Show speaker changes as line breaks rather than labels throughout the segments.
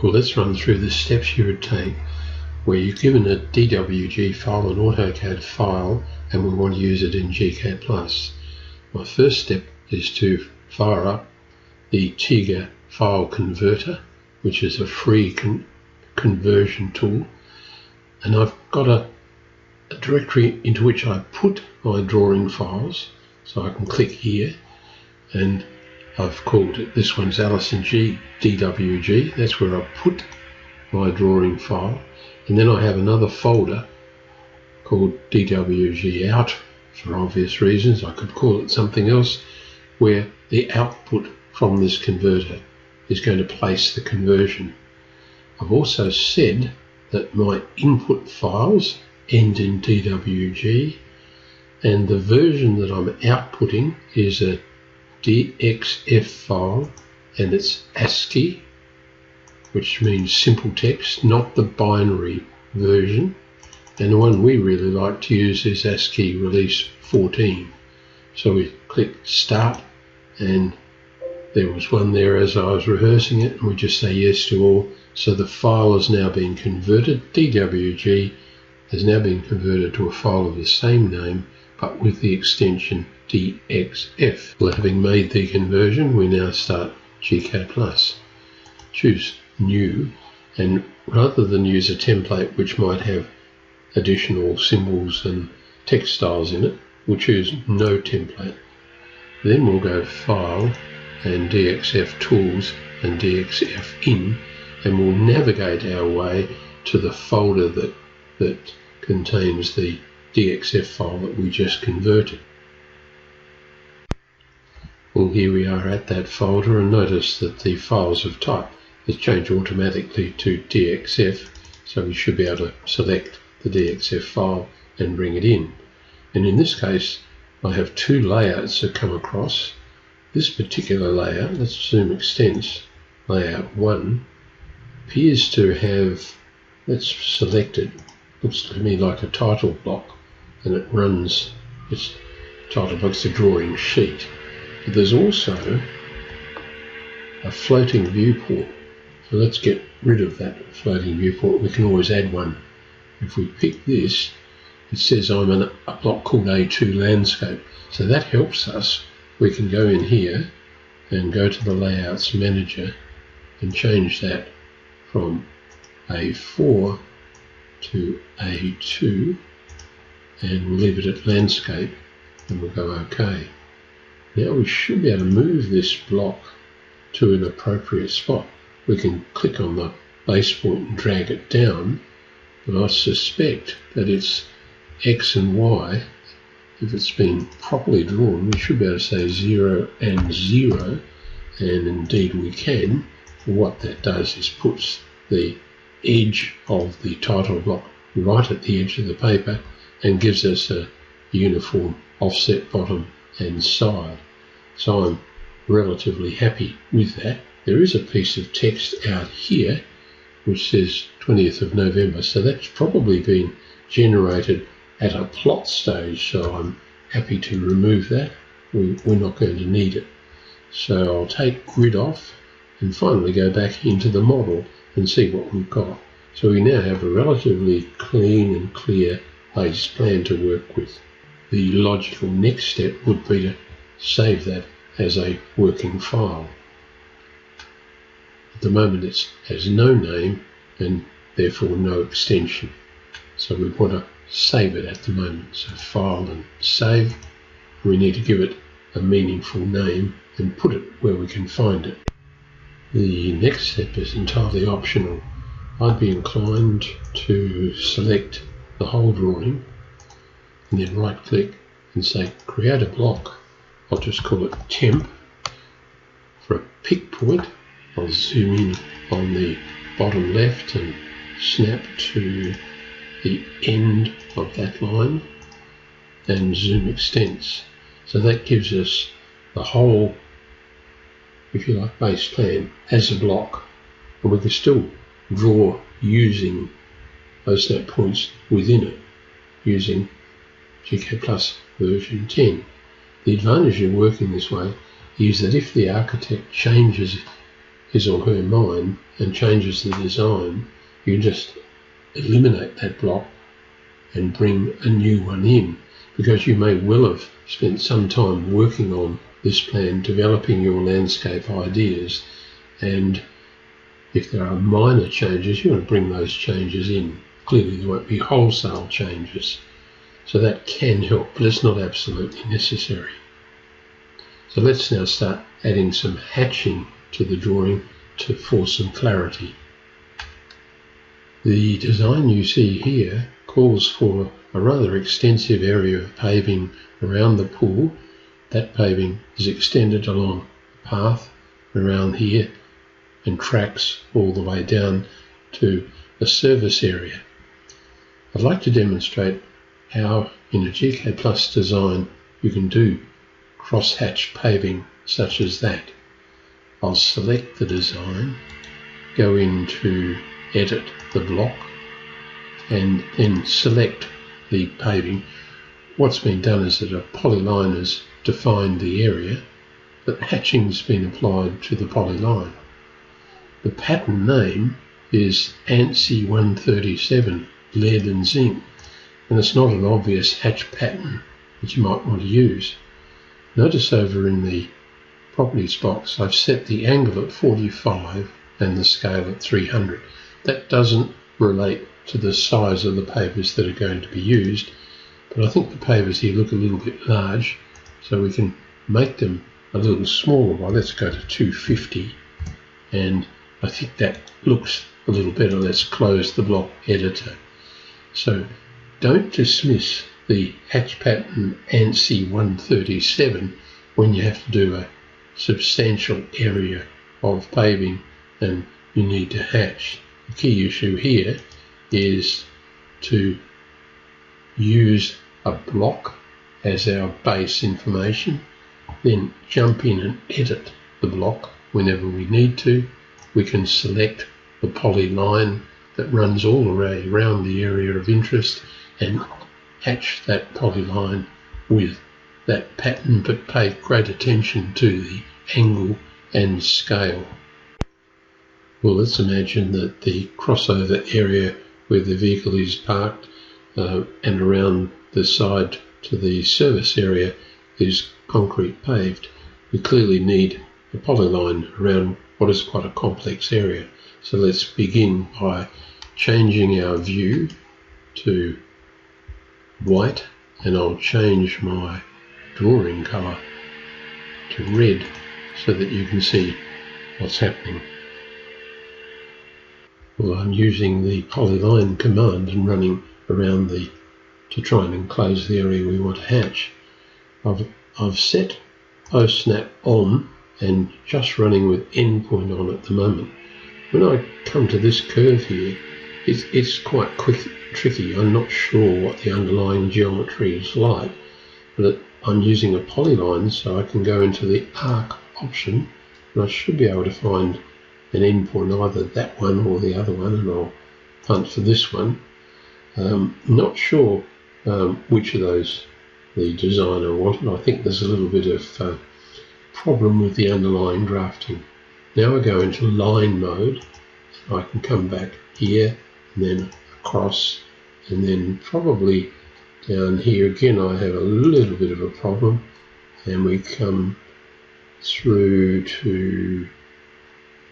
Well, let's run through the steps you would take where you're given a DWG file, an AutoCAD file, and we want to use it in gCADPlus. My first step is to fire up the TIGA file converter, which is a free conversion tool, and I've got a directory into which I put my drawing files, so I can click here, and I've called it, this one's Allison G DWG. That's where I put my drawing file, and then I have another folder called DWG out for obvious reasons. I could call it something else, where the output from this converter is going to place the conversion. I've also said that my input files end in DWG, and the version that I'm outputting is a DXF file, and it's ASCII, which means simple text, not the binary version. And the one we really like to use is ASCII release 14. So we click start, and there was one there as I was rehearsing it, and we just say yes to all. So the file has now been converted. DWG has now been converted to a file of the same name, but with the extension DXF. Well, having made the conversion, we now start gCADPlus. Choose New, and rather than use a template which might have additional symbols and text styles in it, we'll choose No Template. Then we'll go File and DXF Tools and DXF In, and we'll navigate our way to the folder that contains the DXF file that we just converted. Well, here we are at that folder, and notice that the files of type has changed automatically to DXF, so we should be able to select the DXF file and bring it in. And in this case, I have two layouts that come across. This particular layout, let's zoom extents, layout 1, appears to have, let's select it, looks to me like a title block, and it runs, its title block's the drawing sheet. But there's also a floating viewport. So let's get rid of that floating viewport. We can always add one. If we pick this, it says I'm in a block called A2 Landscape. So that helps us. We can go in here and go to the Layouts Manager and change that from A4 to A2, and we'll leave it at Landscape, and we'll go OK. Now we should be able to move this block to an appropriate spot. We can click on the base point and drag it down, but I suspect that it's X and Y. If it's been properly drawn, we should be able to say 0 and 0, and indeed we can. What that does is puts the edge of the title block right at the edge of the paper and gives us a uniform offset bottom and side. So I'm relatively happy with that. There is a piece of text out here which says 20th of November, so that's probably been generated at a plot stage, so I'm happy to remove that. We're not going to need it. So I'll take grid off and finally go back into the model and see what we've got. So we now have a relatively clean and clear base plan to work with. The logical next step would be to save that as a working file. At the moment it has no name and therefore no extension. So we want to save it at the moment. So File and Save. We need to give it a meaningful name and put it where we can find it. The next step is entirely optional. I'd be inclined to select the whole drawing and then right click and say create a block. I'll just call it temp. For a pick point, I'll zoom in on the bottom left and snap to the end of that line and zoom extents. So that gives us the whole, if you like, base plan as a block, and we can still draw using those snap points within it using gCADPlus version 10. The advantage of working this way is that if the architect changes his or her mind and changes the design, you just eliminate that block and bring a new one in, because you may well have spent some time working on this plan, developing your landscape ideas, and if there are minor changes, you want to bring those changes in. Clearly there won't be wholesale changes, so that can help, but it's not absolutely necessary. So let's now start adding some hatching to the drawing for some clarity. The design you see here calls for a rather extensive area of paving around the pool. That paving is extended along a path around here and tracks all the way down to a service area. I'd like to demonstrate how in a gCADPlus design you can do cross-hatch paving such as that. I'll select the design, go into Edit the block, and then select the paving. What's been done is that a polyline has defined the area, but hatching's been applied to the polyline. The pattern name is ANSI 137, lead and zinc, and it's not an obvious hatch pattern that you might want to use. Notice over in the properties box I've set the angle at 45 and the scale at 300. That doesn't relate to the size of the pavers that are going to be used, but I think the pavers here look a little bit large, so we can make them a little smaller. Well, let's go to 250, and I think that looks a little better. Let's close the block editor. So don't dismiss the hatch pattern ANSI 137 when you have to do a substantial area of paving and you need to hatch. The key issue here is to use a block as our base information, then jump in and edit the block whenever we need to. We can select the polyline that runs all the way around the area of interest and hatch that polyline with that pattern, but pay great attention to the angle and scale. Well, let's imagine that the crossover area where the vehicle is parked and around the side to the service area is concrete paved. We clearly need a polyline around what is quite a complex area. So let's begin by changing our view to white, and I'll change my drawing colour to red so that you can see what's happening. Well, I'm using the polyline command and running around to try and enclose the area we want to hatch. I've set post-snap on and just running with endpoint on at the moment. When I come to this curve here, it's quite tricky. I'm not sure what the underlying geometry is like, but I'm using a polyline, so I can go into the arc option and I should be able to find an endpoint, either that one or the other one, and I'll hunt for this one. Not sure which of those the designer wanted. I think there's a little bit of problem with the underlying drafting. Now I go into line mode, I can come back here and then across, and then probably down here again I have a little bit of a problem, and we come through to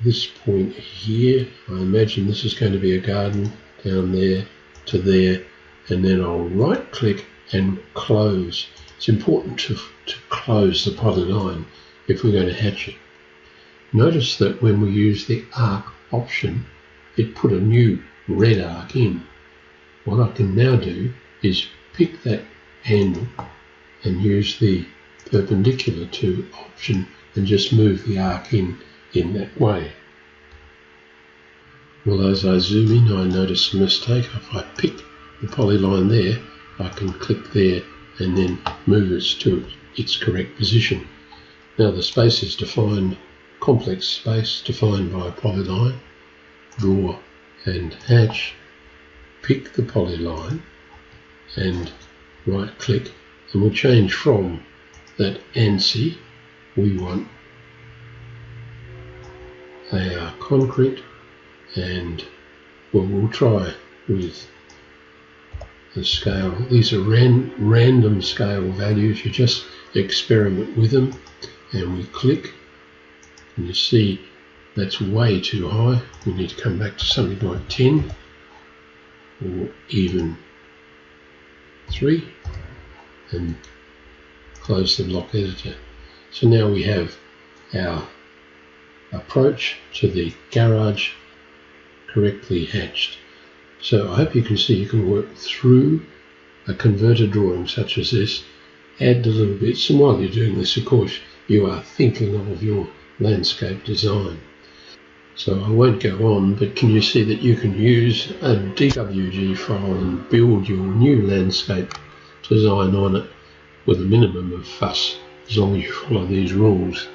this point here. I imagine this is going to be a garden down there to there, and then I'll right click and close. It's important to close the polyline if we're going to hatch it. Notice that when we use the arc option, it put a new red arc in. What I can now do is pick that handle and use the perpendicular to option and just move the arc in that way. Well, as I zoom in, I notice a mistake. If I pick the polyline there, I can click there and then move it to its correct position. Now the space is defined, complex space defined by a polyline. Draw and hatch, pick the polyline and right click, and we'll change from that ANSI, we want they are concrete, and we'll try with the scale. These are random scale values. You just experiment with them, and we click, and you see that's way too high. We need to come back to something like 10 or even 3 and close the block editor. So now we have our approach to the garage correctly hatched. So I hope you can see you can work through a converted drawing such as this, add the little bits, and while you're doing this, of course, you are thinking of your landscape design. So I won't go on, but can you see that you can use a DWG file and build your new landscape design on it with a minimum of fuss, as long as you follow these rules.